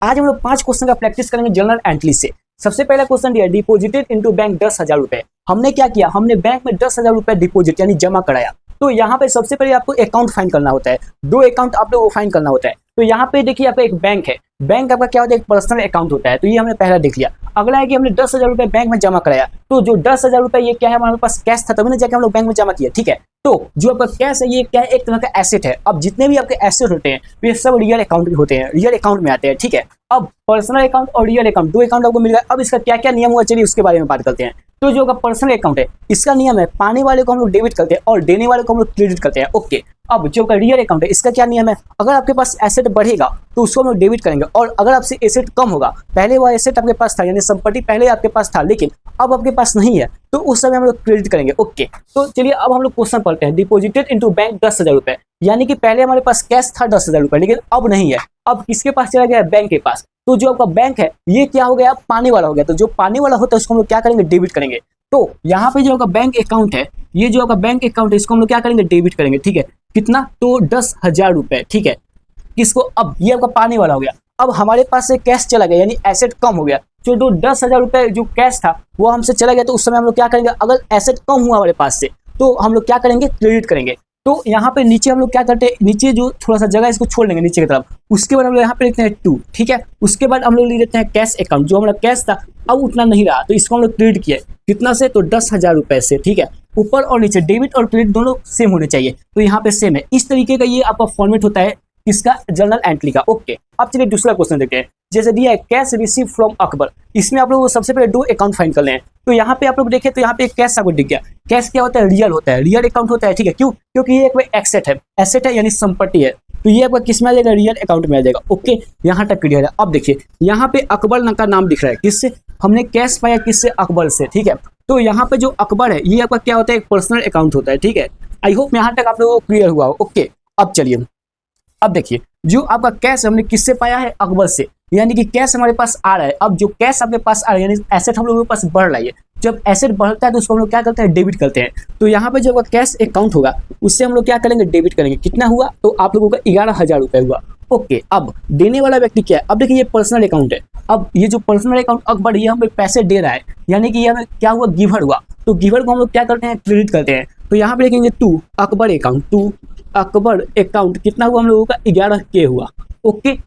आज हम लोग 5 क्वेश्चन का प्रैक्टिस करेंगे जनरल एंट्री से। सबसे पहला क्वेश्चन दिया, डिपोजिटेड इनटू बैंक 10,000 रुपए। हमने क्या किया, हमने बैंक में 10,000 रुपए डिपोजिट यानी जमा कराया। तो यहाँ पे सबसे पहले आपको अकाउंट फाइंड करना होता है, 2 अकाउंट आप लोग को फाइंड करना होता है। तो यहाँ पे देखिए आपका एक बैंक है, बैंक आपका क्या होता है, एक पर्सनल अकाउंट होता है। तो ये हमने पहला देख लिया। अगला है कि हमने 10,000 रुपए बैंक में जमा कराया। तो जो 10,000 रुपए ये क्या है, हमारे पास कैश था तभी ना जाके हम लोग बैंक में जमा किया, ठीक है। तो जो आपका कैश है ये क्या है, एक तरह का एसेट है। अब जितने भी आपके एसेट होते हैं ये सब रियल अकाउंट में होते हैं, रियल अकाउंट में आते हैं, ठीक है। अब पर्सनल अकाउंट और रियल अकाउंट 2 अकाउंट आपको मिल गया। अब इसका क्या क्या नियम हुआ, चलिए उसके बारे में बात करते हैं। तो जो पर्सनल अकाउंट है इसका नियम है, पाने वाले को हम लोग डेबिट करते हैं और देने वाले को हम लोग क्रेडिट करते हैं, ओके। अब जो रियल अकाउंट है इसका क्या नियम है, अगर आपके पास एसेट बढ़ेगा तो उसको हम लोग डेबिट करेंगे, और अगर आपसे एसेट कम होगा, पहले वो एसेट आपके पास था यानी संपत्ति पहले आपके पास था लेकिन अब आपके पास नहीं है, तो उस समय हम लोग क्रेडिट करेंगे, ओके। तो चलिए अब हम लोग क्वेश्चन पढ़ते हैं। डिपोजिटेड इनटू बैंक 10,000 रुपए, यानी कि पहले हमारे पास कैश था 10,000 रुपए लेकिन अब नहीं है। अब किसके पास चला गया, बैंक के पास। तो जो आपका बैंक है ये क्या हो गया, पाने वाला हो गया। तो जो पाने वाला होता है उसको हम लोग क्या करेंगे, डेबिट करेंगे। तो यहाँ पे जो आपका बैंक अकाउंट है, ये जो आपका बैंक अकाउंट है इसको हम लोग क्या करेंगे, डेबिट करेंगे, ठीक है। कितना, तो 10,000 रुपए, ठीक है। किसको, अब ये आपका पाने वाला हो गया। अब हमारे पास से कैश चला गया यानी एसेट कम हो गया। जो 10,000 रुपए जो कैश था वो हमसे चला गया, तो उस समय हम लोग क्या करेंगे, अगर एसेट कम हुआ हमारे पास से तो हम लोग क्या करेंगे, क्रेडिट करेंगे। तो यहाँ पे नीचे हम लोग क्या करते हैं, नीचे जो थोड़ा सा जगह इसको छोड़ लेंगे नीचे की तरफ, उसके बाद हम लोग यहाँ पे लिखते हैं 2, ठीक है। उसके बाद हम लोग लिख देते हैं कैश अकाउंट, जो हमारा कैश था अब उतना नहीं रहा तो इसको हम लोग क्रेडिट किए, कितना से, तो 10,000 रुपए से, ठीक है। ऊपर और नीचे डेबिट और क्रेडिट दोनों सेम होने चाहिए, तो यहाँ पे सेम है। इस तरीके का ये आपका फॉर्मेट होता है इसका जनरल एंट्री का, ओके। अब चलिए दूसरा क्वेश्चन देखते हैं। जैसे दिया है कैश रिसीव फ्रॉम अकबर, इसमें आप लोग सबसे पहले 2 अकाउंट फाइंड कर लें। तो यहाँ पे आप लोग देखें तो यहाँ पे कैश आपको दिख गया। कैश क्या होता है, रियल होता है, रियल अकाउंट होता है, ठीक है। क्यों, क्योंकि ये एक एसेट है, एसेट है यानी संपत्ति है। तो ये आपका किस में आ जाएगा, रियल अकाउंट में आ जाएगा, ओके। यहाँ तक क्लियर है। अब देखिए यहाँ पे अकबर का नाम दिख रहा है, किससे हमने कैश पाया, किससे, अकबर से, ठीक है। तो यहाँ पे जो अकबर है ये आपका क्या होता है, एक पर्सनल अकाउंट होता है, ठीक है। आई होप यहाँ तक आप लोगों को क्लियर हुआ हो, ओके। अब चलिए अब देखिए जो आपका कैश हमने किससे पाया है, अकबर से, यानी कि कैश हमारे पास आ रहा है। अब जो कैश आपके पास आ रहा है यानी एसेट हम लोगों के पास बढ़ रहा है। जब एसेट बढ़ता है तो उसको हम लोग क्या करते हैं, डेबिट करते हैं। तो यहाँ पे जो आपका कैश अकाउंट होगा उससे हम लोग क्या करेंगे, डेबिट करेंगे। कितना हुआ, तो आप लोगों का 11,000 रुपए हुआ, ओके। अब देने वाला व्यक्ति क्या है, अब देखिए ये पर्सनल अकाउंट है। अब ये जो पर्सनल अकाउंट अकबर ये हमें पैसे दे रहा है, यानी कि ये हमें क्या हुआ, गिवर हुआ। तो गिवर को हम लोग क्या करते हैं, क्रेडिट करते हैं। तो यहाँ पे लिखेंगे 2 अकबर अकाउंट, 2 अकबर अकाउंट, कितना हुआ हम लोगों का, 11K हुआ, ओके।